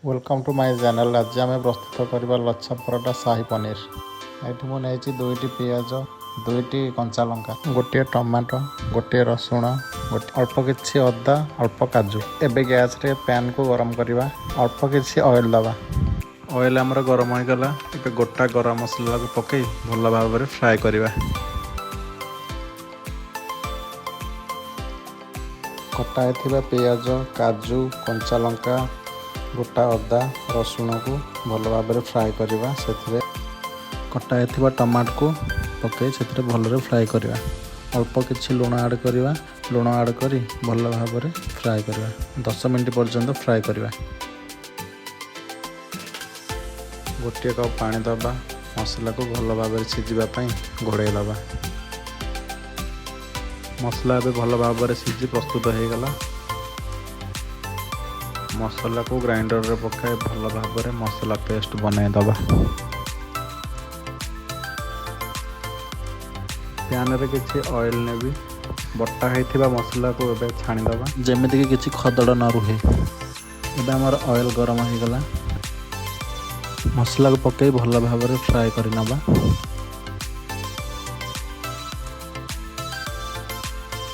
Welcome to my channel. आज आम प्रस्तुत करवा लच्छा पराठा शाही पनीर। ये मुझे दुईटी पियाज, दुईटी कंचा लंका, गोटे टमाटो, गोटे रसुण, अल्प किसी अदा, अल्प काजू। एबे गैस रे पैन को गरम करवा, अल्प किसी ऑयल दबा। ऑयल आमर गरम हो गला। एबे गोटा गरम मसला को पकई भल भाव में फ्राए करवा। कटा होता पियाज, काजू, कंचा लंका, गोटा अदा, रसुण को भल भाव में फ्राए करवा। से कटा होता टमाटो को पकई से भल फ्राए करवा। अल्प किसी लुण ऐड करवा। लुण ऐड कर भल भाव में फ्राए करवा। 10 मिनट पर्यंत फ्राए करवा। गोटे कप पानी दबा। मसला को भल भाव में सिझापी घोड़े दबा। मसला ए भल भाव में सिझी प्रस्तुत हो गला। मसला को ग्राइंडर रे पकाए भल भाव में मसला पेस्ट बनई दबा। पैन रे किसी ऑयल ने भी बटा होता मसला को एबे छाणीदबा जमीक कि खदड़ न रुहे। एबे आमर ऑयल गरम हो गला। मसला को पकई भल भाव में फ्राए करनबा।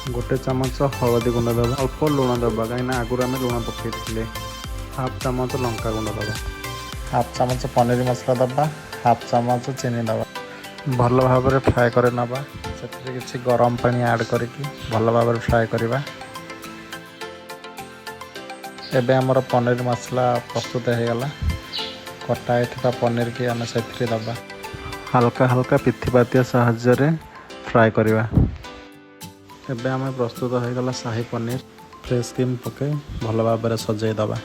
गोटे चामच हलदी गुंड दबा। अल्प लुण दबा कहीं आगुरी आम लुण पकई। हाफ चामच लंका गुंड दबा। हाफ चामच पनीर मसला दबा। हाफ चामच चीनी दबा। भल भाव में फ्राए करनबा। से किसी गरम पानी ऐड करके भल भाव में फ्राए करवा। एबे हमर पनीर मसला प्रस्तुत हो गला। कटा होता पनीर की आम से दबा। हल्का हल्का पिथिपातिया साहाय्य फ्राए करवा। एबे आम प्रस्तुत हो गला शाही पनीर। फ्रेश क्रीम पकई भल भाव में सजाई दबा।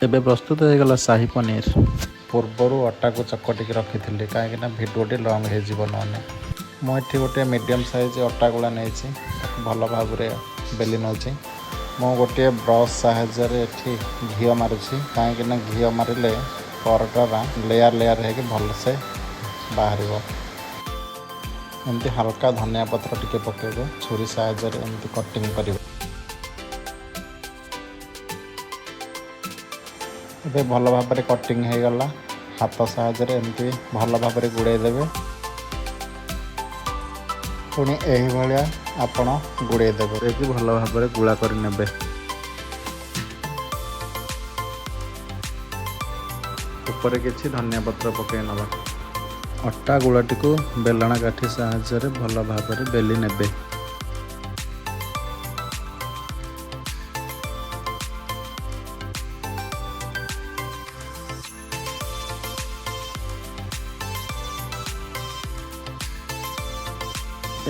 एबे प्रस्तुत हो गला शाही पनीर। पूर्वर अटा को चकटिक रखी थी कहीं भिडियोटी लंग हो मुझे गोटे मीडियम साइज अटा गुला नहीं भल भाव में बेली नौ गोटे ब्रश साहाय्य घी मारुची कहीं घी मारे पराठा लेयर लेयर हो भलसे बाहर। एमती हल्का धनिया पत्र टिके पकेबे छुरी साहाय्य एमती कटिंग करेंगे। एबे भल भाव में कटिंग हो गला। हाथ साहाय्य एमती भल भाव में गुड़े देवे। पुणी यही भाया आपण गुड़े देवे कि भल भाव में गुला कर नेबे। ऊपर किसी धनिया पत्र पकई नवा। अटा गुलाटी को बेलना काठी साहाय्य भल भाव में बेली नेबे।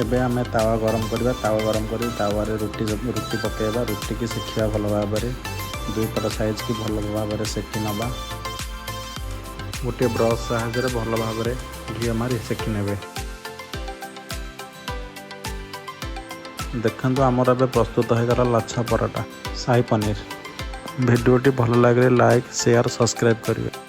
एबे आमे तावा गरम करवा। तावा गरम कर तावा रुटी पकेबा। रुटी की सेकिया भल भाव में दुई पट साइज की भल भाव में सेकी नवा। गोटे ब्रश साहाय्य भल भाव में घी मारी सेकी नेबे। देखंतु आमर ए प्रस्तुत हो गला लच्छा पराठा शाही पनीर। वीडियोटी भल लगे लाइक शेयर सब्सक्राइब करेंगे।